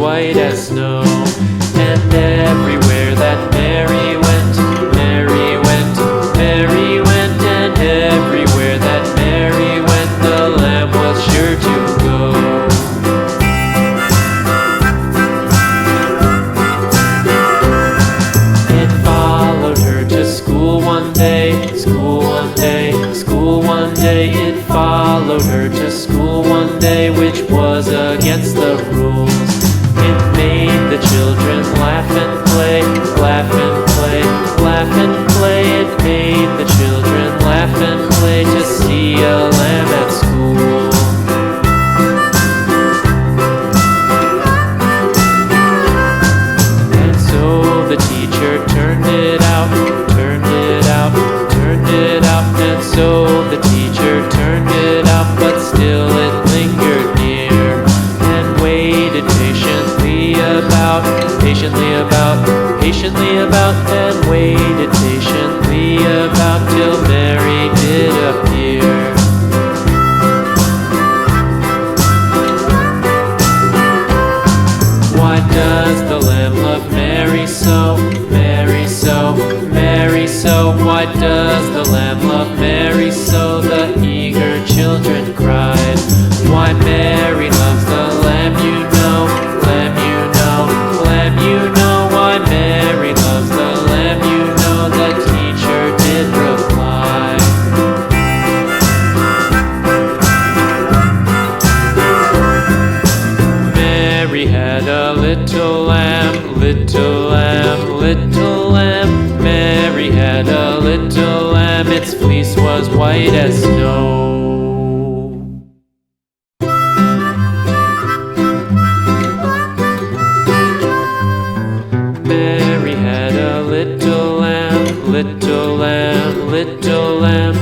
white as snow. And everywhere that Mary went, Mary went, Mary went, and everywhere that Mary went, the lamb was sure to go. It followed her to school one day, school one day, school one day. It followed her to school one day, which was against the rules. It made the children laugh and play, laugh and play, laugh and play. It made the children laugh and play to see a lamb at school. And so the teacher turned it out, turned it out, turned it out. And so the teacher turned it out, but still it lingered near and waited patiently about, patiently about, patiently about, and waited patiently about till Mary did appear. Why does the lamb love Mary so, Mary so, Mary so? Why does the lamb love Mary so? The eager children cried. Why Mary loves the lamb, you know, lamb, you know, lamb, you know. Why Mary loves the lamb, you know, the teacher did reply. Mary had a little lamb, little lamb, little lamb. Mary had a little lamb, its fleece was white as snow. Mary had a little lamb, little lamb, little lamb.